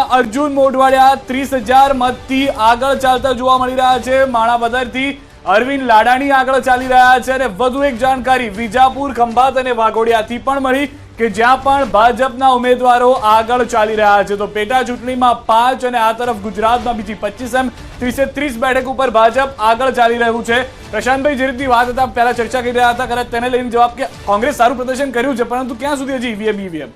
ચૂંટણીમાં અર્જુન મોઢવાડિયા 30,000 મતથી આગળ ચાલતા જોવા મળી રહ્યા છે। માણાવદરથી અરવિંદ લાડાણી આગળ ચાલી રહ્યા છે અને વધુ એક જાણકારી વિજાપુર, ખંભાત અને વાઘોડિયાથી પણ મળી કે જ્યાં પણ ભાજપના ઉમેદવારો આગળ ચાલી રહ્યા છે। તો પેટા ચૂંટણીમાં 5 અને આ તરફ ગુજરાતમાં બીજી 25 એમ 30 બેઠક ઉપર ભાજપ આગળ ચાલી રહ્યું છે। પ્રશાંતભાઈ, જે રીતની વાત હતા પહેલા ચર્ચા કરી રહ્યા હતા, કદાચ તેને લઈને જવાબ કે કોંગ્રેસ સારું પ્રદર્શન કર્યું છે, પરંતુ ક્યાં સુધી હજી ઈવીએમ?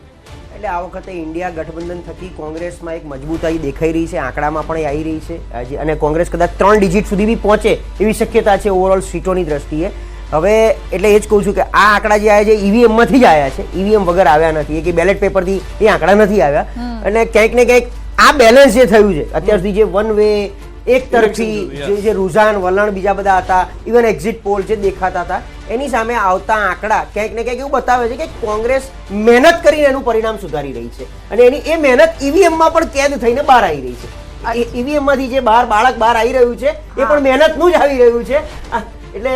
એટલે આ વખતે ઇન્ડિયા ગઠબંધન થકી કોંગ્રેસમાં એક મજબૂતાઈ દેખાઈ રહી છે, આંકડામાં પણ આવી રહી છે અને કોંગ્રેસ કદાચ 3 ડિજિટ સુધી બી પહોંચે એવી શક્યતા છે ઓવરઓલ સીટોની દ્રષ્ટિએ। હવે એટલે એ જ કહું છું કે આ આંકડા જે આવ્યા છે ઈવીએમમાંથી જ આવ્યા છે, ઈવીએમ વગર આવ્યા નથી, કે બેલેટ પેપરથી એ આંકડા નથી આવ્યા। અને ક્યાંક ને ક્યાંક આ બેલેન્સ જે થયું છે અત્યાર સુધી, જે વન વે એક તરફી જે રુઝાન વલણ બીજા બધા હતા, ઇવન એક્ઝિટ પોલ જે દેખાતા હતા, એની સામે આવતા આંકડા ક્યાંક ને ક્યાંક એવું બતાવે છે કે કોંગ્રેસ મહેનત કરીને એનું પરિણામ સુધારી રહી છે અને એની એ મહેનત ઈવીએમમાં પણ કેદ થઈને બહાર આવી રહી છે। ઈવીએમ માંથી જે બાળક બહાર આવી રહ્યું છે એ પણ મહેનતનું જ આવી રહ્યું છે। એટલે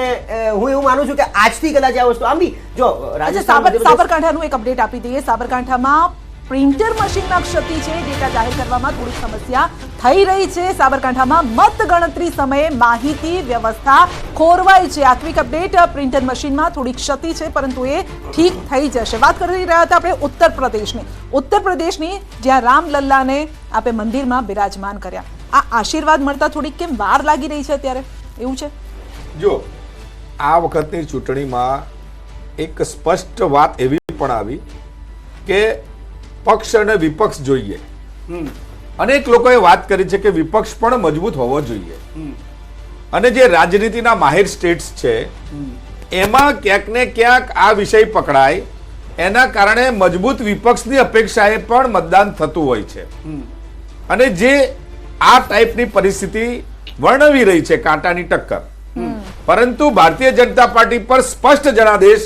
હું એવું માનું છું કે આજથી કદાચ આ વસ્તુ આમ બી જો સાબરકાંઠાનું એક અપડેટ આપી દઈએ। સાબરકાંઠામાં પ્રિન્ટર મશીનમાં ક્ષતિ છે, ડેટા જાહેર કરવામાં થોડી સમસ્યા થઈ રહી છે। સાબરકાંઠામાં મતગણતરી સમયે માહિતી વ્યવસ્થા ખોરવાઈ છે। આ ક્વિક અપડેટ, પ્રિન્ટર મશીનમાં થોડી ક્ષતિ છે પરંતુ એ ઠીક થઈ જશે। વાત કરી રહ્યા હતા આપણે ઉત્તર પ્રદેશની જ્યાં રામલલ્લાને આપણે મંદિરમાં બિરાજમાન કર્યા। આ આશીર્વાદ મળતા થોડીક કેમ વાર લાગી રહી છે અત્યારે, એવું છે? જો આ વખતની ચૂંટણીમાં એક સ્પષ્ટ વાત એવી પણ આવી કે પક્ષ અને વિપક્ષ જોઈએ। અનેક લોકોએ વાત કરી છે કે વિપક્ષ પણ મજબૂત હોવો જોઈએ અને જે રાજનીતિના માહિર સ્ટેટ્સ છે એમાં ક્યાંક ને ક્યાંક આ વિષય પકડાય, એના કારણે મજબૂત વિપક્ષની અપેક્ષાએ પણ મતદાન થતું હોય છે અને જે આ ટાઈપની પરિસ્થિતિ વર્ણવી રહી છે, કાંટાની ટક્કર। પરંતુ ભારતીય જનતા પાર્ટી પર સ્પષ્ટ જનાદેશ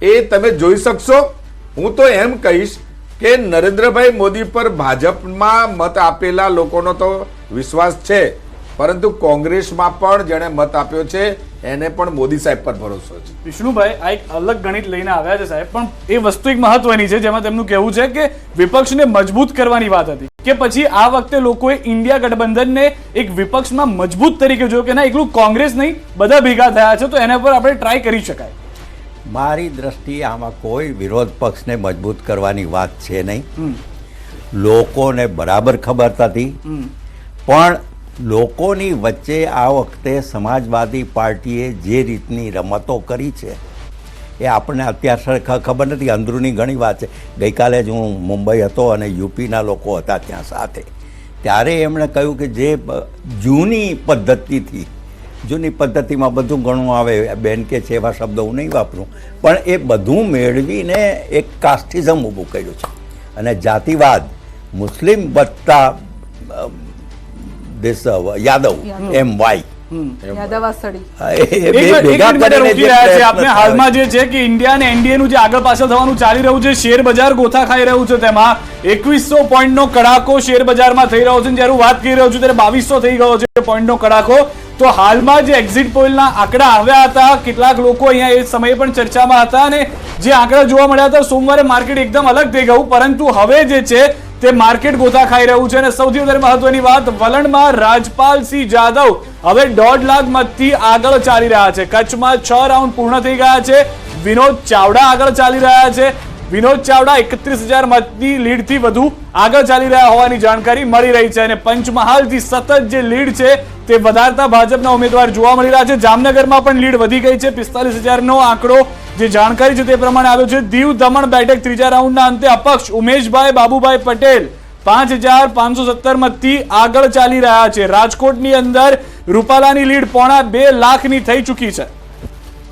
એ તમે જોઈ શકશો। હું તો એમ કહીશ કે નરેન્દ્રભાઈ મોદી પર ભાજપમાં મત આપેલા લોકોનો તો વિશ્વાસ છે, પરંતુ કોંગ્રેસમાં પણ જેણે મત આપ્યો છે એને પણ મોદી સાહેબ પર ભરોસો છે। વિષ્ણુભાઈ, આ એક અલગ ગણિત લઈને આવ્યા છે સાહેબ, પણ એ વસ્તુ એક મહત્વની છે જેમાં તેમનું કહેવું છે કે વિપક્ષને મજબૂત કરવાની વાત હતી કે પછી આ વખતે લોકોએ ઇન્ડિયા ગઠબંધનને એક વિપક્ષમાં મજબૂત તરીકે જોયું કે ના, એકલું કોંગ્રેસ નહીં બધા ભેગા થયા છે તો એના પર આપણે ટ્રાય કરી શકાય। મારી દ્રષ્ટિએ આમાં કોઈ વિરોધ પક્ષને મજબૂત કરવાની વાત છે નહીં। લોકોને બરાબર ખબર હતી, પણ લોકોની વચ્ચે આ વખતે સમાજવાદી પાર્ટીએ જે રીતની રમતો કરી છે એ આપણને અત્યારે ખબર નથી, અંદરૂની ઘણી વાત છે। ગઈકાલે જ હું મુંબઈ હતો અને યુપીના લોકો હતા ત્યાં સાથે, ત્યારે એમણે કહ્યું કે જે જૂની પદ્ધતિમાં બધું ઘણું આવે, બેન કે છે એવા શબ્દો હું નહીં વાપરું, પણ એ બધું મેળવીને એક કાસ્ટિઝમ ઊભું કર્યું છે અને જાતિવાદ, મુસ્લિમ વત્તા યાદવ એમ વાય હાલમાં જે છે કે ઇન્ડિયા અને એનડીએ નું જે આગળ પાછળ થવાનું ચાલી રહ્યું છે, શેર બજાર ગોથા ખાઈ રહ્યું છે, તેમાં 2100 પોઈન્ટનો કડાકો શેર બજારમાં થઈ રહ્યો છે। જ્યારે વાત કરી રહ્યો છું ત્યારે 2200 થઈ ગયો છે પોઈન્ટનો કડાકો। તો હાલમાં જે એક્ઝિટ પોલના આંકડા આવ્યા હતા, કેટલાક લોકો અહીંયા એ સમયે પણ ચર્ચામાં હતા અને જે આંકડા જોવા મળ્યા હતા, સોમવારે માર્કેટ એકદમ અલગ થઈ ગયું, પરંતુ હવે જે છે તે માર્કેટ ગોથા ખાઈ રહ્યું છે। અને સૌથી વધારે મહત્વની વાત, વલણમાં રાજપાલસિંહ જાદવ હવે 1.5 લાખ મતથી આગળ ચાલી રહ્યા છે। કચ્છમાં 6 રાઉન્ડ પૂર્ણ થઈ ગયા છે। વિનોદ ચાવડા આગળ ચાલી રહ્યા છે। વિનોદ ચાવડા 31,000 મતની લીડથી વધુ આગળ ચાલી રહ્યા હોવાની જાણકારી મળી રહી છે અને પંચમહાલથી સતત જે લીડ છે તે વધારતા ભાજપના ઉમેદવાર જોવા મળી રહ્યા છે। જામનગરમાં પણ લીડ વધી ગઈ છે, 45,000નો આંકડો જે જાણકારી છે તે પ્રમાણે આવ્યો છે। દીવ દમણ બેઠક ત્રીજા રાઉન્ડના અંતે અપક્ષ ઉમેશભાઈ બાબુભાઈ પટેલ 5,517 મતથી આગળ ચાલી રહ્યા છે। રાજકોટની અંદર રૂપાલાની લીડ 2.5 લાખની થઈ ચૂકી છે।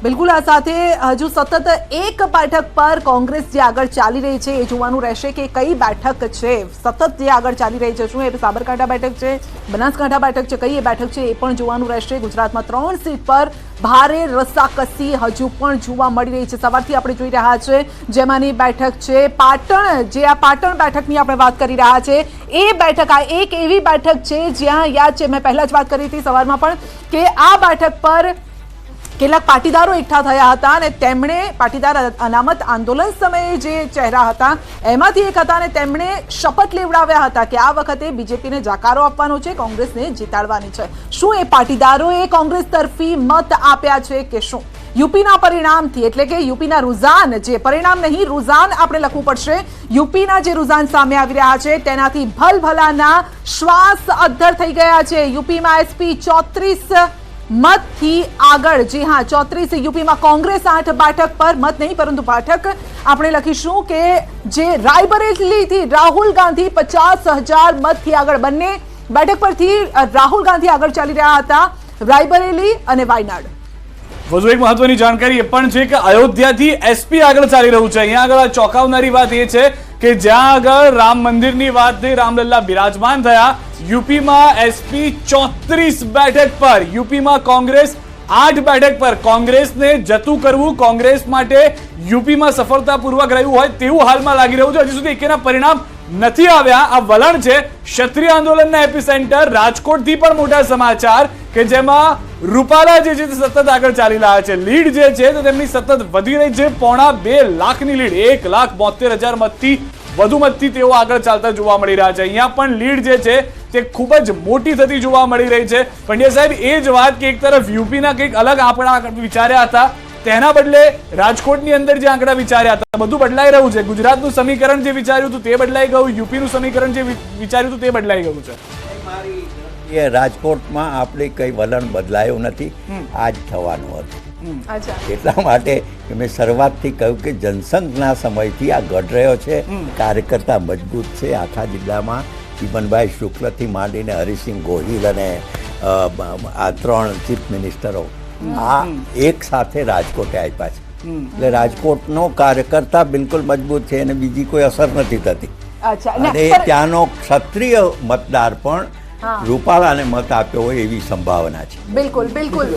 બિલકુલ, આ સાથે હજુ સતત એક બેઠક પર કોંગ્રેસ જે આગળ ચાલી રહી છે એ જોવાનું રહેશે કે કઈ બેઠક છે સતત જે આગળ ચાલી રહી છે। શું એ સાબરકાંઠા બેઠક છે, બનાસકાંઠા બેઠક છે, કઈ એ બેઠક છે એ પણ જોવાનું રહેશે। ગુજરાતમાં 3 સીટ પર ભારે રસાકસી હજુ પણ જોવા મળી રહી છે। સવારથી આપણે જોઈ રહ્યા છે જેમાંની બેઠક છે પાટણ, જે આ પાટણ બેઠકની આપણે વાત કરી રહ્યા છે એ બેઠક, આ એક એવી બેઠક છે જ્યાં યાદ છે મેં પહેલા જ વાત કરી હતી સવારમાં પણ કે આ બેઠક પર કેટલાક પાટીદારો એકઠા થયા હતા અને તેમણે પાટીદાર અનામત આંદોલન સમયે જે ચહેરા હતા એમાંથી એક હતા અને તેમણે શપથ લેવડાવ્યા હતા કે આ વખતે બીજેપીને જાકારો આપવાનો છે, કોંગ્રેસને જીતાડવાની છે. શું એ પાટીદારોએ કોંગ્રેસ તરફી મત આપ્યા છે કે શું? યુપીના પરિણામથી, એટલે કે યુપીના રૂઝાન, જે પરિણામ નહીં રૂઝાન આપણે લખવું પડશે, યુપીના જે રૂઝાન સામે આવી રહ્યા છે તેનાથી ભલભલાના શ્વાસ અદ્ધર થઈ ગયા છે. યુપીમાં એસપી 34 મતથી આગળ, જી હા 34, યુપીમાં કોંગ્રેસ 8 બેઠક પર, મત નહીં પરંતુ બેઠક આપણે લખીશું કે જે રાયબરેલીથી રાહુલ ગાંધી 50,000 મતથી આગળ, બંને બેઠક પરથી રાહુલ ગાંધી આગળ ચાલી રહ્યા હતા, રાયબરેલી અને વાયનાડ. વધુ એક મહત્વની જાણકારી એ પણ છે કે અયોધ્યાથી એસપી આગળ ચાલી રહ્યું છે. અહીંયા આગળ ચોંકાવનારી વાત એ છે કે જ્યાં આગળ રામ મંદિરની વાત થઈ, રામલલ્લા બિરાજમાન થયા, યુપીમાં એસપી 34 બેઠક પર, યુપીમાં કોંગ્રેસ 8 બેઠક પર. કોંગ્રેસને જતું કરવું કોંગ્રેસ માટે યુપીમાં સફળતાપૂર્વક રહ્યું હોય તેવું હાલમાં લાગી રહ્યું છે. હજી સુધી એકેના પરિણામ નથી આવ્યા. આ વલણ છે ક્ષત્રિય આંદોલનના એપિસેન્ટર રાજકોટથી પણ મોટા સમાચાર કે જેમાં રૂપાલા જે છે તે સતત આગળ ચાલી રહ્યા છે. લીડ જે છે તો તેમની સતત વધી રહી છે. 2.5 લાખની લીડ, 1,72,000 મતથી વધુ મતથી તેઓ આગળ ચાલતા જોવા મળી રહ્યા છે. અહીંયા પણ લીડ જે છે તે ખૂબ જ મોટી થતી જોવા મળી રહી છે. પંડ્યા સાહેબ, એ જ વાત કે એક તરફ યુપીના કંઈક અલગ આંકડા વિચાર્યા હતા, તેના બદલે રાજકોટની અંદર જે આંકડા વિચાર્યા હતા બધું બદલાઈ રહ્યું છે. ગુજરાતનું સમીકરણ જે વિચાર્યું હતું તે બદલાઈ ગયું, યુપીનું સમીકરણ જે વિચાર્યું હતું તે બદલાઈ ગયું છે. એ રાજકોટમાં આપણે કઈ વલણ બદલાયું નથી, આ જ થવાનું હતું. એટલા માટે કે મેં શરૂઆતથી કહ્યું કે જનસંઘના સમયથી આ ઘટ રહ્યો છે. કાર્યકર્તા મજબૂત છે આખા જિલ્લામાં. ચીમનભાઈ શુક્લથી માંડીને હરિસિંહ ગોહિલ અને આ 3 ચીફ મિનિસ્ટરો આ એક સાથે રાજકોટે આપ્યા છે. એટલે રાજકોટનો કાર્યકર્તા બિલકુલ મજબૂત છે અને બીજી કોઈ અસર નથી થતી. અને ત્યાંનો ક્ષત્રિય મતદાર પણ રૂપાલાને મત આપ્યો હોય એવી સંભાવના છે. બિલકુલ બિલકુલ.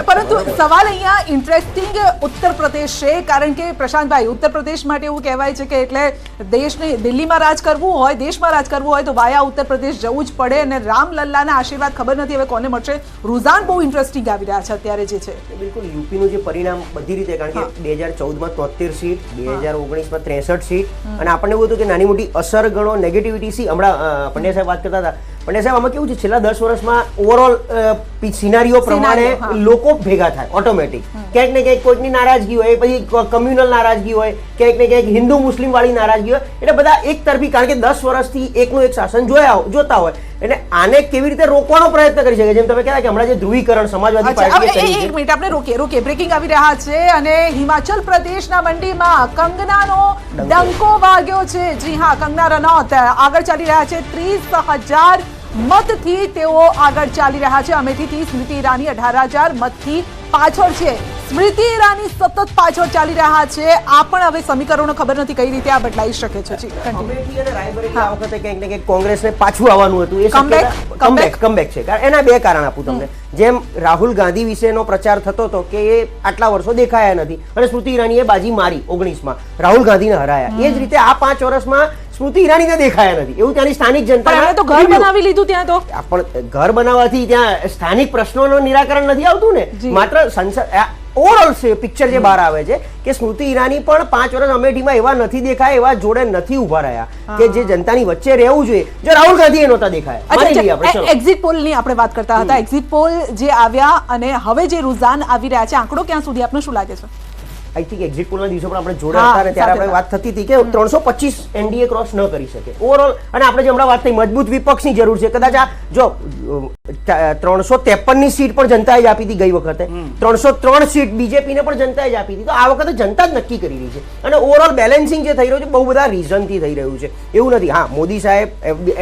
પરંતુ સવાલ અહીંયા ઇન્ટરેસ્ટિંગ ઉત્તર પ્રદેશ છે, કારણ કે પ્રશાંતભાઈ, ઉત્તર પ્રદેશ માટે એવું કહેવાય છે કે એટલે દેશને દિલ્હીમાં રાજ કરવું હોય, દેશમાં રાજ કરવું હોય તો વાયા ઉત્તર પ્રદેશ જવું જ પડે. અને રામલલ્લાના આશીર્વાદ ખબર નથી હવે કોને મળશે. રૂઝાન બહુ ઇન્ટરેસ્ટિંગ આવી રહ્યા છે અત્યારે જે છે. બિલકુલ યુપીનું જે પરિણામ બધી રીતે, કારણ કે 2014માં 73 સીટ, 2019માં 63 સીટ, અને આપણને એવું હતું કે નાની મોટી અસર ગણો, નેગેટિવિટી સી. હમણાં પંડ્યા સાહેબ વાત કરતા હતા. પંડ્યા સાહેબ, આમાં કેવું છે છેલ્લા 10 વર્ષમાં ઓવરઓલ સિનારીઓ પ્રમાણે લોકો ભેગા થાય ઓટોમેટિક. ક્યાંક ને ક્યાંક કોઈકની નારાજગી હોય, પછી કમ્યુનલ નારાજગી હોય, ક્યાંક ને ક્યાંક હિન્દુ મુસ્લિમ વાળી નારાજગી હોય, એટલે બધા એક તરફી, કારણ કે 10 વર્ષથી એકનું એક શાસન જોતા હોય, એટલે આને કેવી રીતે રોકવાનો પ્રયત્ન કરી શકે. જેમ તમે કહેતા કે હમણાં જે ધ્રુવીકરણ સમાજવાદી પાર્ટીએ, એક મિનિટ આપણે રોકીએ. બ્રેકિંગ આવી રહ્યા છે અને હિમાચલ પ્રદેશના મંડીમાં કંગનાનો ડંકો વાગ્યો છે. જી હા, કંગના રનૌત આગળ ચાલી રહ્યા છે. 30,000 મતથી તેઓ આગળ ચાલી રહ્યા છે. અમેઠીથી સ્મૃતિ ઈરાની 18,000 મતથી પાછળ છે. સ્મૃતિ ઈરાની સતત પાછળ ચાલી રહ્યા છે. આ પણ હવે સમીકરણો ખબર નથી કઈ રીતે આ બદલાઈ શકે છે. અમેઠી અને રાયબરેલી આ વખતે ક્યાંક ને ક્યાંક કોંગ્રેસને પાછું આવવાનું હતું. એ કમબેક છે. એના બે કારણ આપું તમને. જેમ રાહુલ ગાંધી વિશેનો પ્રચાર થતો હતો કે એ આટલા વર્ષો દેખાયા નથી અને સ્મૃતિ ઈરાનીએ બાજી મારી 19માં, રાહુલ ગાંધીને હરાયા. એ જ રીતે આ 5 વર્ષમાં સ્મૃતિ ઈરાનીને દેખાયા નથી. એવું ત્યાંની સ્થાનિક જનતા તો ઘર બનાવી લીધું ત્યાં. તો પણ ઘર બનાવવાથી ત્યાં સ્થાનિક પ્રશ્નોનું નિરાકરણ નથી આવતું ને. માત્ર સંસદ ઓવરઓલ પિક્ચર જે બહાર આવે છે કે સ્મૃતિ ઈરાની પણ 5 વર્ષ અમેઠીમાં એવા નથી દેખાય, એવા જોડે નથી ઉભા રહ્યા કે જે જનતાની વચ્ચે રહેવું જોઈએ. જો રાહુલ ગાંધી નહોતા દેખાયા. એક્ઝિટ પોલ ની આપણે વાત કરતા હતા. એક્ઝિટ પોલ જે આવ્યા અને હવે જે રૂઝાન આવી રહ્યા છે, આંકડો ક્યાં સુધી આપને શું લાગે છે? આઈ થિંક એક્ઝિટ પોલના દિવસો પણ આપણે જોડે હતા અને ત્યારે આપણે વાત થતી હતી કે 325 એનડીએ ક્રોસ ન કરી શકે ઓવરઓલ. અને આપણે જે હમણાં વાત થઈ મજબૂત વિપક્ષની જરૂર છે. કદાચ આ જો 353ની સીટ પણ જનતાએ જ આપી હતી ગઈ વખતે, 303 સીટ બીજેપીને પણ જનતાએ જ આપી હતી. તો આ વખતે જનતા જ નક્કી કરી રહી છે. અને ઓવરઓલ બેલેન્સિંગ જે થઈ રહ્યું છે બહુ બધા રીઝનથી થઈ રહ્યું છે. એવું નથી. હા, મોદી સાહેબ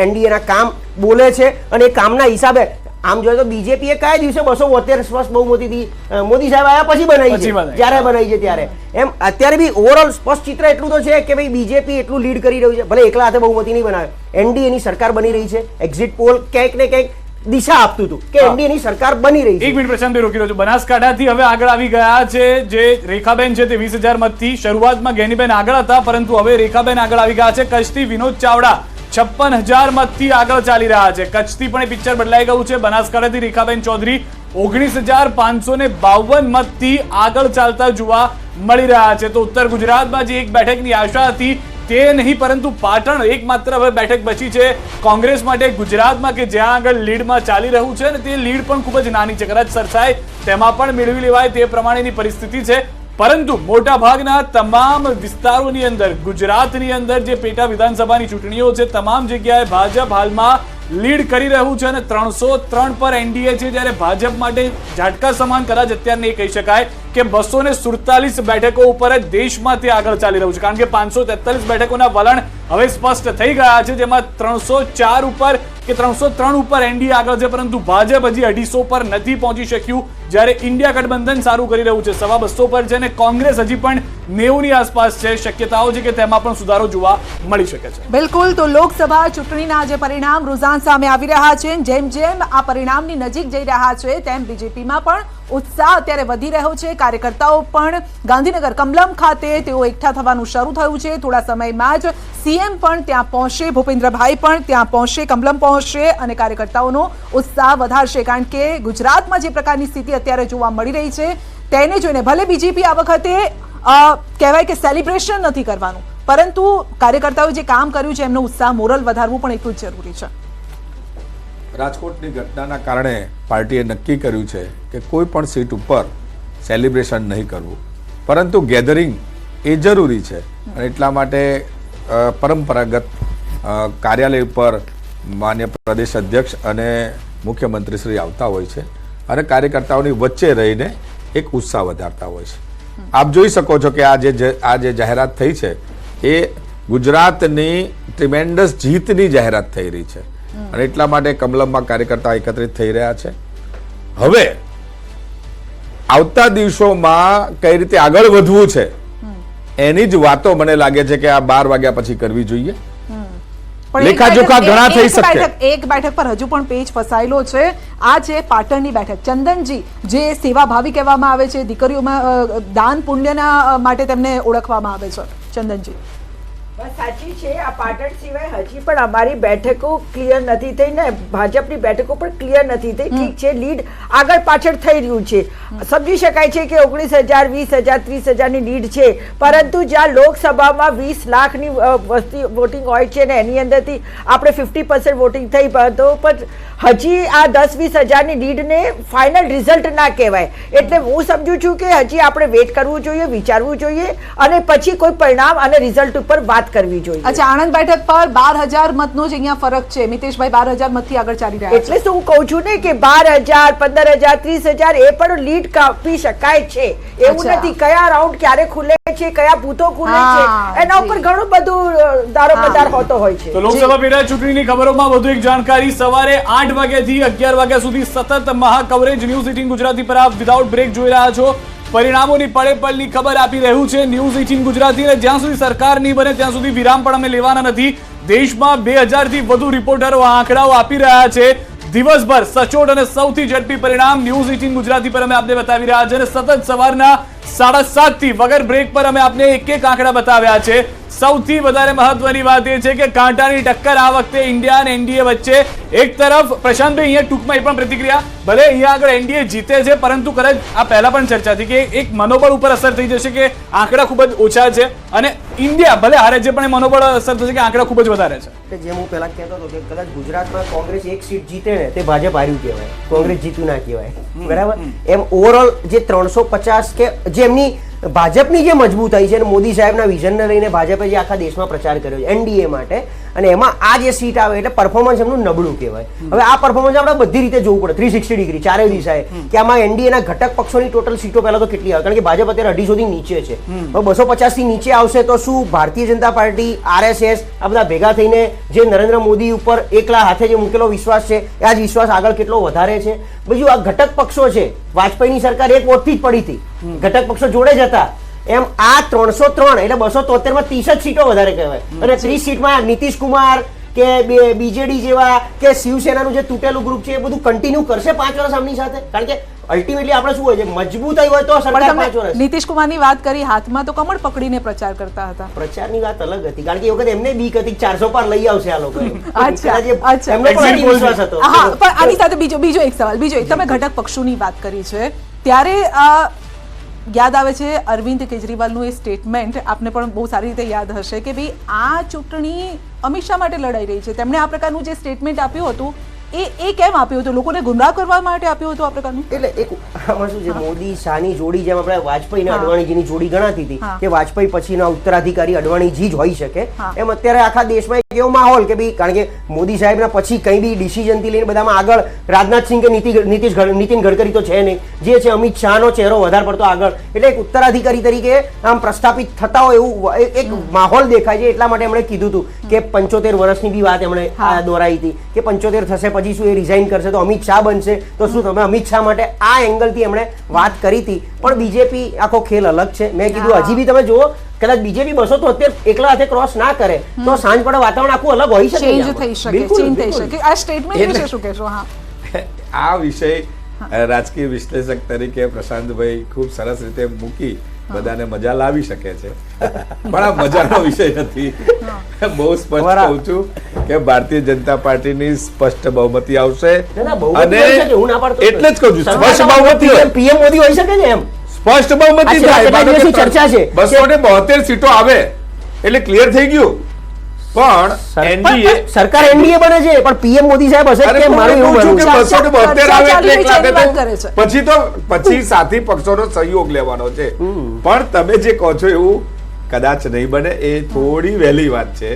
એનડીએના કામ બોલે છે અને એ કામના હિસાબે આમ જોઈએ તો બીજેપીએ કયા દિવસે 272 સ્પષ્ટ બહુમતીથી મોદી સાહેબ આવ્યા પછી બનાવી છે, જ્યારે બનાવી છે ત્યારે. એમ અત્યારે બી ઓવરઓલ સ્પષ્ટ ચિત્ર એટલું તો છે કે ભાઈ બીજેપી એટલું લીડ કરી રહ્યું છે. ભલે એકલા હાથે બહુમતી નહીં બનાવે, એનડીએની સરકાર બની રહી છે. એક્ઝિટ પોલ ક્યાંક ને ક્યાંક દિશા આપતું હતું કે એનડીએની સરકાર બની રહી છે. એક મિનિટ પ્રશાંતભાઈ રોકી રહ્યો છું. બનાસકાંઠાથી હવે આગળ આવી ગયા છે જે રેખાબેન છે તે 20,000 મતથી. શરૂઆતમાં ગેનીબેન આગળ હતા પરંતુ હવે રેખાબેન આગળ આવી ગયા છે. કચ્છથી વિનોદ ચાવડા 56,000 મતથી આગળ ચાલી રહ્યા છે. કચ્છથી પણ એ પિક્ચર બદલાઈ ગયું છે. બનાસકાંઠાથી રેખાબેન ચૌધરી 19,552 મતથી આગળ ચાલતા જોવા મળી રહ્યા છે. તો ઉત્તર ગુજરાતમાં જે એક બેઠકની આશા હતી તે નહીં, પરંતુ પાટણ એકમાત્ર હવે બેઠક બચી છે કોંગ્રેસ માટે ગુજરાતમાં, કે જ્યાં આગળ લીડમાં ચાલી રહ્યું છે અને તે લીડ પણ ખૂબ જ નાની છે. કદાચ સરસાઈ તેમાં પણ મેળવી લેવાય તે પ્રમાણેની પરિસ્થિતિ છે. પરંતુ મોટા ભાગના તમામ વિસ્તારોની અંદર, ગુજરાતની અંદર જે પેટા વિધાનસભાની ચૂંટણીઓ છે, તમામ જગ્યાએ ભાજપ હાલમાં લીડ કરી રહ્યું છે અને 303 પર એનડીએ છે. જ્યારે ભાજપ માટે ઝાટકા સમાન કદાચ અત્યારે નહીં કહી શકાય કે 247 બેઠકો ઉપર જ દેશમાં તે આગળ ચાલી રહ્યું છે, કારણ કે 543 બેઠકોના વલણ હવે સ્પષ્ટ થઈ ગયા છે, જેમાં 304 ઉપર કે 303 ઉપર એનડીએ આગળ છે, પરંતુ ભાજપ હજી 250 પર નથી પહોંચી શક્યું. જ્યારે ઇન્ડિયા ગઠબંધન સારું કરી રહ્યું છે, 250 પર છે, અને કોંગ્રેસ હજી પણ 90 ની આસપાસ છે. શક્યતાઓ છે કે તેમાં પણ સુધારો જોવા મળી શકે છે. બિલકુલ. તો લોકસભા ચૂંટણીના જે પરિણામ રૂઝાન સામે આવી રહ્યા છે, જેમ જેમ આ પરિણામની નજીક જઈ રહ્યા છે, તેમ બીજેપીમાં પણ ઉત્સાહ અત્યારે વધી રહ્યો છે. કાર્યકર્તાઓ પણ ગાંધીનગર કમલમ ખાતે તેઓ એકઠા થવાનું શરૂ થયું છે. થોડા સમયમાં જ સીએમ પણ ત્યાં પહોંચશે, ભૂપેન્દ્રભાઈ પણ ત્યાં પહોંચશે, કમલમ પહોંચશે અને કાર્યકર્તાઓનો ઉત્સાહ વધારશે. કારણ કે ગુજરાતમાં જે પ્રકારની સ્થિતિ અત્યારે જોવા મળી રહી છે તેને જોઈને ભલે બીજેપી આ વખતે કહેવાય કે સેલિબ્રેશન નથી કરવાનું, પરંતુ કાર્યકર્તાઓએ જે કામ કર્યું છે એમનો ઉત્સાહ, મોરલ વધારવું પણ એટલું જ જરૂરી છે. રાજકોટની ઘટનાના કારણે પાર્ટીએ નક્કી કર્યું છે કે કોઈ પણ સીટ ઉપર સેલિબ્રેશન નહીં કરવું, પરંતુ ગેધરિંગ એ જરૂરી છે. અને એટલા માટે પરંપરાગત કાર્યાલય ઉપર માન્ય પ્રદેશ અધ્યક્ષ અને મુખ્યમંત્રી શ્રી આવતા હોય છે અને કાર્યકર્તાઓની વચ્ચે રહીને એક ઉત્સાહ વધારતા હોય છે. આપ જોઈ શકો છો કે આ જે જાહેરાત થઈ છે એ ગુજરાતની ટ્રીમેન્ડસ જીતની જાહેરાત થઈ રહી છે અને એટલા માટે કમલમમાં કાર્યકર્તા એકત્રિત થઈ રહ્યા છે. હવે આવતા દિવસોમાં કઈ રીતે આગળ વધવું છે એની જ વાતો મને લાગે છે કે આ 12 વાગ્યા પછી કરવી જોઈએ. લેખાજોખા ઘણા થઈ શકે. એક બેઠક પર હજુ પણ પેચ ફસાયેલો છે. આ છે પાટણની બેઠક. ચંદનજી, જે સેવાભાવી કહેવામાં આવે છે, દીકરીઓમાં દાન પુણ્યના માટે તેમને ઓળખવામાં આવે છે. ચંદનજી, બસ સાચી છે. આ પાટણ સિવાય હજી પણ અમારી બેઠકો ક્લિયર નથી થઈ ને ભાજપની બેઠકો પણ ક્લિયર નથી થઈ. ઠીક છે, લીડ આગળ પાછળ થઈ રહ્યું છે, સમજી શકાય છે કે 19,000, 20,000, 30,000 ની લીડ છે, પરંતુ જ્યાં લોકસભામાં 20 લાખની વસ્તી વોટિંગ હોય છે ને એની અંદરથી આપણે 50% વોટિંગ થઈ, તો પણ હજી આ 10-20 હજારની લીડને ફાઇનલ રિઝલ્ટ ના કહેવાય. એટલે હું સમજુ છું કે હજી આપણે વેટ કરવું જોઈએ, વિચારવું જોઈએ અને પછી કોઈ પરિણામ અને રિઝલ્ટ ઉપર વાત કરવી જોઈએ. અચ્છા, આણંદ બેઠક પર 12,000 મતનો જ અહીંયા ફરક છે. મિતેશભાઈ 12,000 મતથી આગળ ચાલી રહ્યા છે. એટલે શું હું કહું છું ને કે 12,000, 15,000, 30,000 એ પણ લીડ કાપી શકાય છે. એવું નથી કયા રાઉન્ડ ક્યારે ખુલે છે, કયા બૂથો ખુલે છે, એના ઉપર ઘણું બધું દારોમદાર હોતો હોય છે. તો લોકસભા પેટા ચૂંટણીની ખબરોમાં વધુ એક જાણકારી. સવારે 8 વાગ્યાથી 11 વાગ્યા સુધી સતત મહા કવરેજ ન્યૂઝ 18 ગુજરાતી પર આપ વિધાઉટ બ્રેક જોઈ રહ્યા છો. પરિણામોની પળે પળની ખબર આપી રહ્યું છે ન્યૂઝ 18 ગુજરાતી. અને જ્યાં સુધી સરકાર નહીં બને ત્યાં સુધી વિરામ પણ અમે લેવાના નથી. દેશમાં 2000 થી વધુ રિપોર્ટરો આંકડાઓ આપી રહ્યા છે. દિવસભર સચોટ અને સૌથી ઝડપી પરિણામ ન્યૂઝ 18 ગુજરાતી પર અમે આપને બતાવી રહ્યા છે. અને સતત સવારના 7:30 થી વગર બ્રેક પર અમે આપને એક એક આંકડા બતાવ્યા છે. સૌથી વધારે મહત્વની વાત એ છે કે કાંટાની ટક્કર આ વખતે ઇન્ડિયા અને એનડીએ વચ્ચે. એક તરફ પ્રશાંતભાઈ અહીંયા ટૂંકમાં એ પણ પ્રતિક્રિયા, ભલે અહીંયા આગળ એનડીએ જીતે છે, પરંતુ કદાચ આ પહેલા પણ ચર્ચા હતી કે એક મનોબળ ઉપર અસર થઈ જશે કે આંકડા ખૂબ જ ઓછા છે, અને ઇન્ડિયા ભલે હારે છે પણ એ મનોબળ અસર થશે કે આંકડા ખૂબ જ વધારે છે. જેમ હું પહેલા કહેતો હતો કે કદાચ ગુજરાતમાં કોંગ્રેસ એક સીટ જીતે ને તે ભાજપ હાર્યું કહેવાય, કોંગ્રેસ જીતું ના કહેવાય, બરાબર. એમ ઓવરઓલ જે 350 કે જે એમની ભાજપની જે મજબૂતાઈ છે, મોદી સાહેબના વિઝનને લઈને ભાજપે જે આખા દેશમાં પ્રચાર કર્યો છે એનડીએ માટે, અને એમાં આ જે સીટ આવે એટલે પરફોર્મન્સ એમનું નબળું કહેવાય. હવે આ પરફોર્મન્સ આપણે બધી રીતે જોવું પડે 360 ડિગ્રી, ચારે દિશાએ, કે આમાં એનડીએના ઘટક પક્ષોની ટોટલ સીટો પહેલા તો કેટલી આવે, કારણ કે ભાજપ અત્યારે 250 થી નીચે છે. હવે 250 થી નીચે આવશે તો શું ભારતીય જનતા પાર્ટી, આરએસએસ આ બધા ભેગા થઈને જે નરેન્દ્ર મોદી ઉપર એકલા હાથે જે મૂકેલો વિશ્વાસ છે એ આ જ વિશ્વાસ આગળ કેટલો વધારે છે. બીજું આ ઘટક પક્ષો છે, વાજપેયીની સરકાર એક વોટથી જ પડી હતી, ઘટક પક્ષો જોડે જ હતા. એમ આ 303 એટલે 273 માં 30 જ સીટો વધારે કહેવાય. અને 30 સીટમાં નીતિશ કુમાર, કે બીજેડી જેવા કે શિવસેનાનું જે તૂટેલું ગ્રુપ છે એ બધું કન્ટિન્યુ કરશે 5 વર્ષ આમની સાથે? કારણ કે અલ્ટિમેટલી આપણે શું હોય છે, મજબૂતાઈ હોય તો સરકાર પણ 5 તમે વર્ષ. નીતિશ કુમારની વાત કરી, હાથમાં તો કમળ પકડીને પ્રચાર કરતા હતા. પ્રચારની વાત અલગ હતી, કારણ કે એ વખત એમને બીક હતી 400 પાર લઈ આવશે આ લોકો. અચ્છા, અચ્છા. એમનો પણ Exit poll વિશ્વાસ હતો. હા, પણ આની સાથે બીજો એક સવાલ, તમે ઘટક પક્ષોની વાત કરી છે ત્યારે યાદ આવે છે અરવિંદ કેજરીવાલનું એ સ્ટેટમેન્ટ, આપને પણ બહુ સારી રીતે યાદ હશે કે ભાઈ આ ચૂંટણી અમિત શાહ માટે લડાઈ રહી છે. તેમણે આ પ્રકારનું જે સ્ટેટમેન્ટ આપ્યું હતું એ કેમ આપ્યું હતું? લોકોને ગુમરાહ કરવા માટે આપ્યું હતું આ પ્રકારનું? એટલે એક આમાં શું છે, મોદી શાહની જોડી જેમ આપણે વાજપેયી અને અડવાણીજીની જોડી ગણાતી હતી કે વાજપેયી પછીના ઉત્તરાધિકારી અડવાણીજી જ હોઈ શકે, એમ અત્યારે આખા દેશમાં એક એવો માહોલ કે ભાઈ, કારણ કે મોદી સાહેબના પછી કઈ બી ડિસિઝન થી લઈને બધામાં આગળ રાજનાથસિંહ કે નીતિન ગડકરી તો છે નહીં, જે છે અમિત શાહનો ચહેરો વધારે પડતો આગળ, એટલે એક ઉત્તરાધિકારી તરીકે આમ પ્રસ્થાપિત થતા હોય એવું એક માહોલ દેખાય છે. એટલા માટે એમણે કીધું હતું કે 75 વર્ષની બી વાત એમણે દોરાઈ હતી કે 75 થશે પછી શું એ રિઝાઇન કરશે તો અમિત શાહ બનશે, તો શું તમે અમિત શાહ માટે આ એંગલથી એમણે વાત કરી હતી. પણ બીજેપી આખો ખેલ અલગ છે. મેં કીધું હજી બી તમે જુઓ, કદાચ બીજેપી 273 એકલા હાથે ક્રોસ ના કરે તો સાંજ પડે વાતાવરણ આખું અલગ હોઈ શકે, ચેન્જ થઈ શકે, બિલકુલ, ચેન્જ થઈ બિલકુલ. શકે. આ સ્ટેટમેન્ટ વિશે શું કહેશો? હા, આ વિષય રાજકીય વિશ્લેષક તરીકે પ્રશાંતભાઈ ખૂબ સરસ રીતે મૂકી બધાને મજા લાવી શકે છે, પણ આ મજાનો વિષય નથી. બહુ સ્પષ્ટ કહું છું કે ભારતીય જનતા પાર્ટીની સ્પષ્ટ બહુમતી આવશે, ના, ના, બહુમતી અને હોઈ શકે, હું ના પાડતો નથી. એટલે જ કહું છું સ્પષ્ટ બહુમતી હોય, પીએમ મોદી હોઈ શકે છે એમ. સ્પષ્ટ બહુમતી આ કેટલા દિવસની ચર્ચા છે. 272 સીટો આવે એટલે ક્લિયર થઈ ગયું. પણ એનડીએ સરકાર એનડીએ બને છે પણ પીએમ મોદી સાહેબ હશે અરે કે મારું એવું માનવું છે. 272 આવે એટલે એક લાગે વાત કરે છે. તો પછી સાથી પક્ષોનો સહયોગ લેવાનો છે. પણ તમે જે કહો છો એવું કદાચ નહીં બને, એ થોડી વહેલી વાત છે.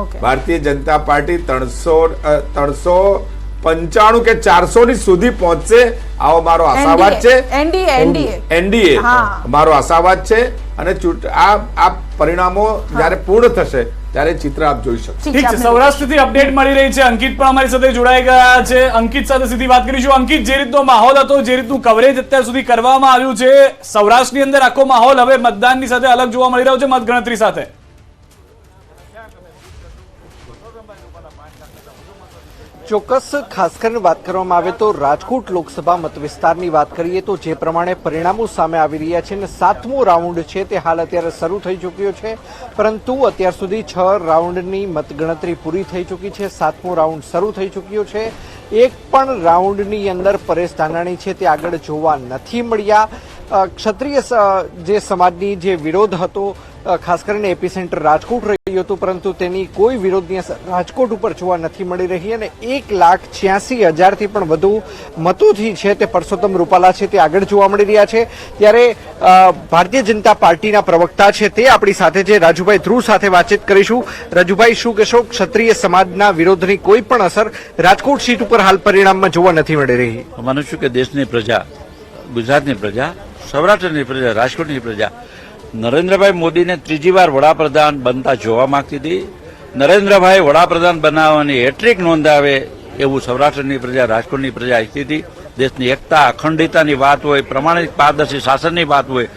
ઓકે. ભારતીય જનતા પાર્ટી 395 કે 400 ની સુધી પહોંચશે આવો મારો આશાવાદ છે. એનડીએ હા. મારો આશાવાદ છે. અને આ પરિણામો જ્યારે પૂર્ણ થશે ત્યારે ચિત્ર આપ જોઈ શકશો. ઠીક છે, સૌરાષ્ટ્રથી અપડેટ મળી રહી છે. અંકિત પણ અમારી સાથે જોડાઈ ગયા છે. અંકિત સાથે સીધી વાત કરીશું. અંકિત, જે રીતનો માહોલ હતો, જે રીતનું કવરેજ અત્યાર સુધી કરવામાં આવ્યું છે, સૌરાષ્ટ્રની અંદર આખો માહોલ હવે મતદાનની સાથે અલગ જોવા મળી રહ્યો છે, મતગણતરી સાથે. ચોક્કસ, ખાસ કરીને વાત કરવામાં આવે તો રાજકોટ લોકસભા મતવિસ્તારની વાત કરીએ તો જે પ્રમાણે પરિણામો સામે આવી રહ્યા છે અને 7મો રાઉન્ડ છે તે હાલ અત્યારે શરૂ થઈ ચૂક્યો છે, પરંતુ અત્યાર સુધી 6 રાઉન્ડની મતગણતરી પૂરી થઈ ચૂકી છે, 7મો રાઉન્ડ શરૂ થઈ ચૂક્યો છે. એક પણ રાઉન્ડની અંદર પરેશ ધાનાણી છે તે આગળ જોવા નથી મળ્યા. ક્ષત્રિય જે સમાજની જે વિરોધ હતો, ખાસ કરીને એપીસેન્ટર રાજકોટ રહ્યું હતું, પરંતુ તેની કોઈ વિરોધની અસર રાજકોટ ઉપર જોવા નથી મળી રહી અને 1,86,000થી પણ વધુ મતોથી છે તે પરસોત્તમ રૂપાલા છે તે આગળ જોવા મળી રહ્યા છે. ત્યારે ભારતીય જનતા પાર્ટીના પ્રવક્તા છે તે આપણી સાથે છે, રાજુભાઈ ધ્રુવ સાથે વાતચીત કરીશું. રાજુભાઈ, શું કહેશો, ક્ષત્રિય સમાજના વિરોધની કોઈ પણ અસર રાજકોટ સીટ ઉપર હાલ પરિણામમાં જોવા નથી મળી રહી? માનું છું કે દેશની પ્રજા, ગુજરાતની પ્રજા, સૌરાષ્ટ્રની પ્રજા, રાજકોટની પ્રજા નરેન્દ્રભાઈ મોદીને ત્રીજી વાર વડાપ્રધાન બનતા જોવા માંગતી હતી. નરેન્દ્રભાઈ વડાપ્રધાન બનાવવાની હેટ્રિક નોંધાવે એવું સૌરાષ્ટ્રની પ્રજા, રાજકોટની પ્રજા ઈચ્છતી હતી. દેશની એકતા, અખંડિતતાની વાત હોય, પ્રમાણિક પારદર્શી શાસનની વાત હોય,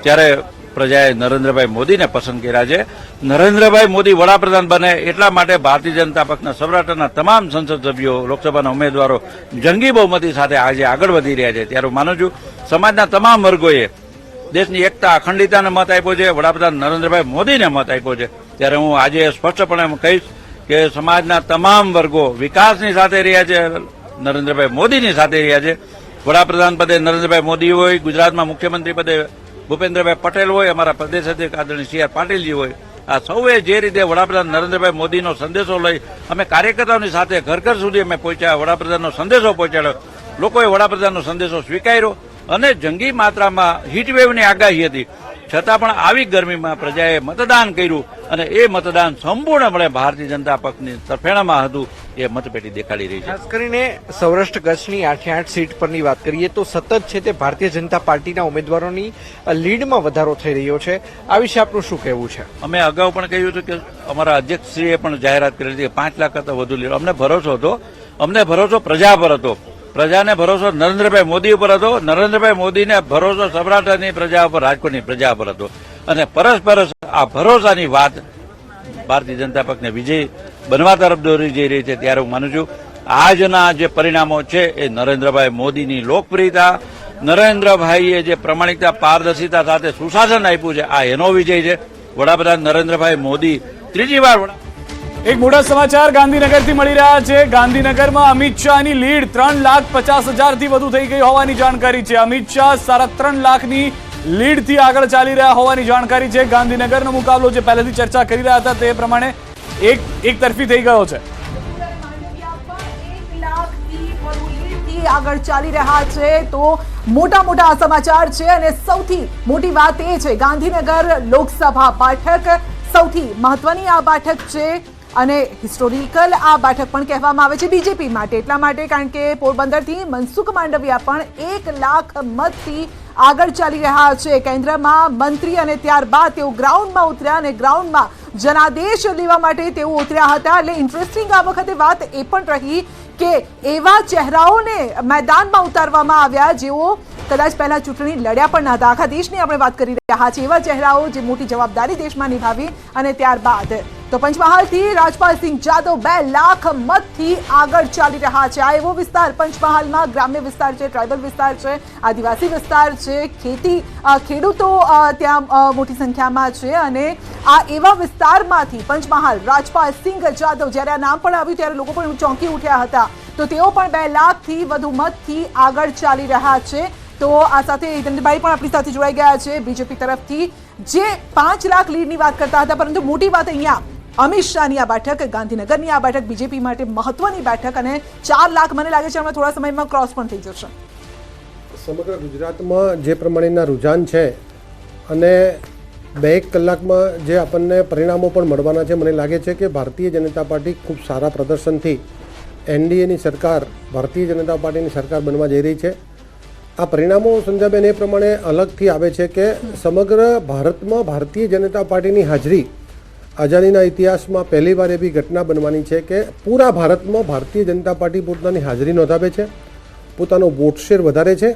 ત્યારે પ્રજાએ નરેન્દ્રભાઈ મોદીને પસંદ કર્યા છે. નરેન્દ્રભાઈ મોદી વડાપ્રધાન બને એટલા માટે ભારતીય જનતા પક્ષના સૌરાષ્ટ્રના તમામ સંસદ સભ્યો, લોકસભાના ઉમેદવારો જંગી બહુમતી સાથે આજે આગળ વધી રહ્યા છે. ત્યારે હું માનું છું સમાજના તમામ વર્ગોએ દેશની એકતા, અખંડિતતાને મત આપ્યો છે, વડાપ્રધાન નરેન્દ્રભાઈ મોદીને મત આપ્યો છે. ત્યારે હું આજે સ્પષ્ટપણે કહીશ કે સમાજના તમામ વર્ગો વિકાસની સાથે રહ્યા છે, નરેન્દ્રભાઈ મોદીની સાથે રહ્યા છે. વડાપ્રધાન પદે નરેન્દ્રભાઈ મોદી હોય, ગુજરાતમાં મુખ્યમંત્રી પદે ભૂપેન્દ્રભાઈ પટેલ હોય, અમારા પ્રદેશ અધ્યક્ષ આદરણીય સી આર પાટીલજી હોય, આ સૌએ જે રીતે વડાપ્રધાન નરેન્દ્રભાઈ મોદીનો સંદેશો લઈ અમે કાર્યકર્તાઓની સાથે ઘર ઘર સુધી અમે પહોંચ્યા, વડાપ્રધાનનો સંદેશો પહોંચાડ્યો, લોકોએ વડાપ્રધાનનો સંદેશો સ્વીકાર્યો અને જંગી માત્રામાં હીટવેવની આગાહી હતી, છતાં પણ આવી ગરમીમાં પ્રજાએ મતદાન કર્યું અને એ મતદાન સંપૂર્ણપણે ભારતીય જનતા પક્ષની તરફેણમાં હતું. એ મતપેટી દેખાડી રહી છે. ખાસ કરીને સૌરાષ્ટ્ર કચ્છની 8 સીટ પરની વાત કરીએ તો સતત છે તે ભારતીય જનતા પાર્ટીના ઉમેદવારોની લીડમાં વધારો થઈ રહ્યો છે. આ વિશે આપનું શું કહેવું છે? અમે અગાઉ પણ કહ્યું હતું કે અમારા અધ્યક્ષશ્રીએ પણ જાહેરાત કરી હતી કે 5 લાખ કરતાં વધુ લીડ. અમને ભરોસો હતો, અમને ભરોસો પ્રજા પર હતો, પ્રજાને ભરોસો નરેન્દ્રભાઈ મોદી ઉપર હતો, નરેન્દ્રભાઈ મોદીને ભરોસો સૌરાષ્ટ્રની પ્રજા ઉપર, રાજકોટની પ્રજા પર હતો અને પરસ્પર આ ભરોસાની વાત ભારતીય જનતા પક્ષને વિજય બનવા તરફ દોરી જઈ રહી છે, ત્યારે હું માનું છું આજના જે પરિણામો છે એ નરેન્દ્રભાઈ મોદીની લોકપ્રિયતા, નરેન્દ્રભાઈએ જે પ્રમાણિકતા, પારદર્શિતા સાથે સુશાસન આપ્યું છે, આ એનો વિજય છે. વડાપ્રધાન નરેન્દ્રભાઈ મોદી ત્રીજી વાર એક મોટા સમાચાર ગાંધીનગરથી મળી રહ્યા છે. ગાંધીનગરમાં અમિત શાહની લીડ 3,50,000થી વધુ થઈ ગઈ હોવાની જાણકારી છે. અમિત શાહ 3.5 લાખની લીડથી આગળ ચાલી રહ્યા હોવાની જાણકારી છે. ગાંધીનગરનો મુકાબલો જે પહેલેથી ચર્ચા કરી રહ્યા હતા તે પ્રમાણે એક તરફી થઈ ગયો છે. આગળ ચાલી રહ્યા છે તો મોટા સમાચાર છે અને સૌથી મોટી વાત એ છે ગાંધીનગર લોકસભા બેઠક સૌથી મહત્વની આ બેઠક છે અને હિસ્ટોરિકલ આ બેઠક પણ કહેવામાં આવે છે બીજેપી માટે, એટલા માટે કારણ કે પોરબંદરથી મનસુખ માંડવિયા પણ 1 લાખ મતથી આગળ ચાલી રહ્યા છે. કેન્દ્રમાં મંત્રી અને ત્યારબાદ તેઓ ગ્રાઉન્ડમાં ઉતર્યા અને ગ્રાઉન્ડમાં જનાદેશ લેવા માટે તેઓ ઉતર્યા હતા. એટલે ઇન્ટરેસ્ટિંગ આ વખતે વાત એ પણ રહી કે એવા ચહેરાઓને મેદાનમાં ઉતારવામાં આવ્યા જેઓ કદાચ પહેલા ચૂંટણી લડ્યા પણ ન હતા. આખા દેશની આપણે વાત કરી રહ્યા છીએ. એવા ચહેરાઓ જે મોટી જવાબદારી દેશમાં નિભાવી અને ત્યારબાદ તો પંચમહાલથી રાજપાલસિંહ જાદવ 2 લાખ મતથી આગળ ચાલી રહ્યા છે. આ એવો વિસ્તાર પંચમહાલમાં ગ્રામ્ય વિસ્તાર છે, ટ્રાઇબલ વિસ્તાર છે, આદિવાસી વિસ્તાર છે, ખેડૂતો ત્યાં મોટી સંખ્યામાં છે અને આ એવા વિસ્તારમાંથી પંચમહાલ રાજપાલસિંહ જાદવ જ્યારે આ નામ પણ આવ્યું ત્યારે લોકો પણ ચોંકી ઉઠ્યા હતા. તો તેઓ પણ 2 લાખથી વધુ મતથી આગળ ચાલી રહ્યા છે. તો આ સાથે હિતેન્દ્રભાઈ પણ આપણી સાથે જોડાઈ ગયા છે બીજેપી તરફથી, જે 5 લાખ લીડની વાત કરતા હતા. પરંતુ મોટી વાત અહીંયા અમિત શાહની આ બેઠક, ગાંધીનગરની આ બેઠક બીજેપી માટે મહત્વની બેઠક અને 4 લાખ મને લાગે છે હમણાં થોડા સમયમાં ક્રોસ પણ થઈ જશે. સમગ્ર ગુજરાતમાં જે પ્રમાણેના રૂઝાન છે અને 2-1 કલાકમાં જે આપણને પરિણામો પણ મળવાના છે, મને લાગે છે કે ભારતીય જનતા પાર્ટી ખૂબ સારા પ્રદર્શનથી એનડીએની સરકાર, ભારતીય જનતા પાર્ટીની સરકાર બનવા જઈ રહી છે. આ પરિણામો સંજયબેન એ પ્રમાણે અલગથી આવે છે કે સમગ્ર ભારતમાં ભારતીય જનતા પાર્ટીની હાજરી આઝાદીના ઇતિહાસમાં પહેલીવાર એવી ઘટના બનવાની છે કે પૂરા ભારતમાં ભારતીય જનતા પાર્ટી પોતાની હાજરી નોંધાવે છે, પોતાનો વોટ શેર વધારે છે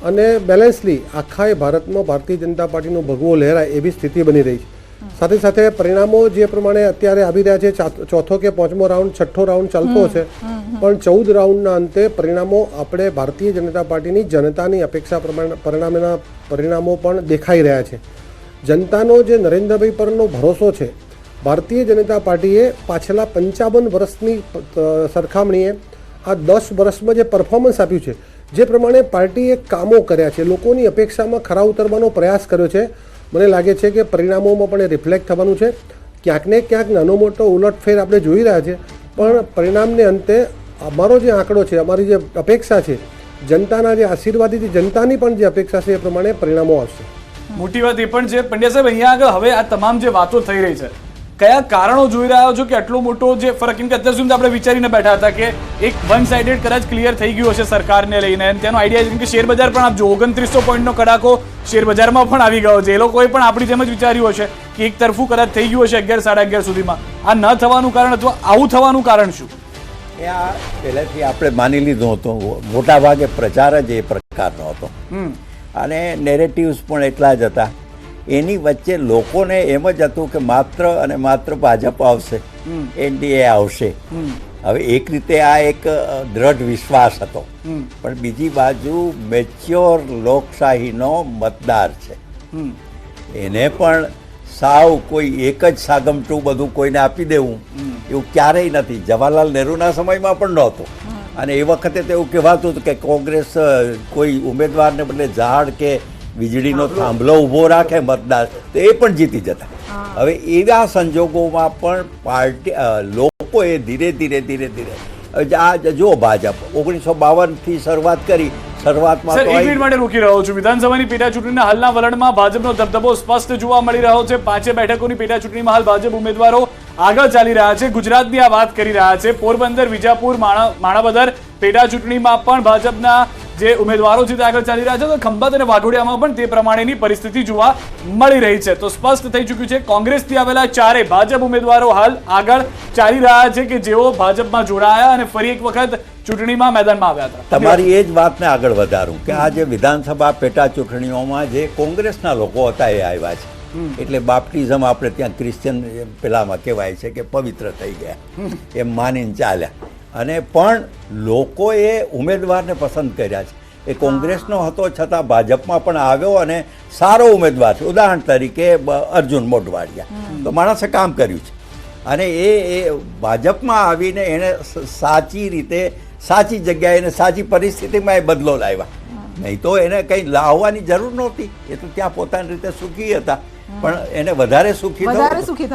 અને બેલેન્સલી આખા ભારતમાં ભારતીય જનતા પાર્ટીનો ભગવો લહેરાય એવી સ્થિતિ બની રહી છે. સાથે સાથે પરિણામો જે પ્રમાણે અત્યારે આવી રહ્યા છે, ચોથો કે 5મો રાઉન્ડ, 6ઠ્ઠો રાઉન્ડ ચાલતો હશે, પણ 14 રાઉન્ડના અંતે પરિણામો આપણે ભારતીય જનતા પાર્ટીની જનતાની અપેક્ષા પ્રમાણે પરિણામો પણ દેખાઈ રહ્યા છે. જનતાનો જે નરેન્દ્રભાઈ પરનો ભરોસો છે, ભારતીય જનતા પાર્ટીએ પાછલા 55 વર્ષની સરખામણીએ આ 10 વર્ષમાં જે પરફોર્મન્સ આપ્યું છે, જે પ્રમાણે પાર્ટીએ કામો કર્યા છે, લોકોની અપેક્ષામાં ખરા ઉતરવાનો પ્રયાસ કર્યો છે, મને લાગે છે કે પરિણામોમાં પણ એ રિફ્લેક્ટ થવાનું છે. ક્યાંક ને ક્યાંક નાનો મોટો ઉલટફેર આપણે જોઈ રહ્યા છે, પણ પરિણામને અંતે અમારો જે આંકડો છે, અમારી જે અપેક્ષા છે, જનતાના જે આશીર્વાદથી જનતાની પણ જે અપેક્ષા છે એ પ્રમાણે પરિણામો આવશે. મોટી વાત એ પણ છે પંડ્યા સાહેબ, અહીંયા આગળ હવે આ તમામ જે વાતો થઈ રહી છે, કયા કારણો જોઈ રહ્યા છો કે આટલો મોટો જે ફરક? કેમ કે અત્યાર સુધી આપણે વિચારીને બેઠા હતા કે એક વન સાઇડેડ કદાચ ક્લિયર થઈ ગયું હશે સરકારને લઈને, અને તેનો આઈડિયા છે કે શેર બજાર પણ આપ જો 2900 પોઈન્ટનો કડાકો શેર બજારમાં પણ આવી ગયો છે. એ લોકોએ પણ આપણી જેમ જ વિચાર્યું હશે કે એક તરફું કદાચ થઈ ગયું હશે 11-11:30 સુધીમાં. આ ન થવાનું કારણ અથવા આવું થવાનું કારણ શું? એ આ પહેલેથી આપણે માની લીધું હતું, મોટાભાગે પ્રચાર જ એ પ્રકારનો હતો અને નેરેટિવ્સ પણ એટલા જ હતા. એની વચ્ચે લોકોને એમ જ હતું કે માત્ર અને માત્ર ભાજપ આવશે, એનડીએ આવશે. હવે એક રીતે આ એક દ્રઢ વિશ્વાસ હતો, પણ બીજી બાજુ મેચ્યોર લોકશાહીનો મતદાર છે, એને પણ સાવ કોઈ એક જ સાગમટું બધું કોઈને આપી દેવું એવું ક્યારેય નથી. જવાહરલાલ નહેરુના સમયમાં પણ નહોતું. અને એ વખતે તો એવું કહેવાતું હતું કે કોંગ્રેસ કોઈ ઉમેદવારને બદલે ઝાડ કે વીજળીનો થાંભલો ઊભો રાખે મતદાર તો એ પણ જીતી જતા. હવે એવા સંજોગોમાં પણ પાર્ટી લોકોએ ધીરે ધીરે આ જો ભાજપ 1952થી શરૂઆત કરી, શરૂઆતમાં સર એક મિનિટ માટે રોકી રહ્યો છું. વિધાનસભાની પેટા ચૂંટણીના હાલના વલણમાં ભાજપનો દબદબો સ્પષ્ટ જોવા મળી રહ્યો છે. 5 બેઠકોની પેટા ચૂંટણીમાં હાલ ભાજપ ઉમેદવારો આગળ ચાલી રહ્યા છે. ગુજરાતની આ વાત કરી રહ્યા છે. પોરબંદર, વિજાપુર, માણાવદર પેટા ચૂંટણીમાં પણ ભાજપના જે ઉમેદવારો છે તે આગળ ચાલી રહ્યા છે. તો ખંભાત અને વાઘોડિયામાં પણ તે પ્રમાણેની પરિસ્થિતિ જોવા મળી રહી છે. તો સ્પષ્ટ થઈ ચૂક્યું છે કોંગ્રેસથી આવેલા 4 ભાજપ ઉમેદવારો હાલ આગળ ચાલી રહ્યા છે કે જેઓ ભાજપમાં જોડાયા અને ફરી એક વખત ચૂંટણીમાં મેદાનમાં આવ્યા હતા. તમારી એ જ વાતને આગળ વધારું કે આ જે વિધાનસભા પેટા ચૂંટણીઓમાં જે કોંગ્રેસના લોકો હતા એ આવ્યા છે, એટલે બાપ્ટિઝમ આપણે ત્યાં ક્રિશ્ચિયન પેલામાં કહેવાય છે કે પવિત્ર થઈ ગયા એમ માનીને ચાલ્યા અને પણ લોકોએ ઉમેદવારને પસંદ કર્યા છે. એ કોંગ્રેસનો હતો છતાં ભાજપમાં પણ આવ્યો અને સારો ઉમેદવાર છે. ઉદાહરણ તરીકે અર્જુન મોઢવાડિયા તો માણસે કામ કર્યું છે અને એ ભાજપમાં આવીને એણે સાચી રીતે સાચી જગ્યાએ એને સાચી પરિસ્થિતિમાં એ બદલો લાવ્યા. નહીં તો એને કંઈ લાવવાની જરૂર નહોતી. એ તો ત્યાં પોતાની રીતે સુખી હતા પણ એને વધારે સુખી વધારે સુખી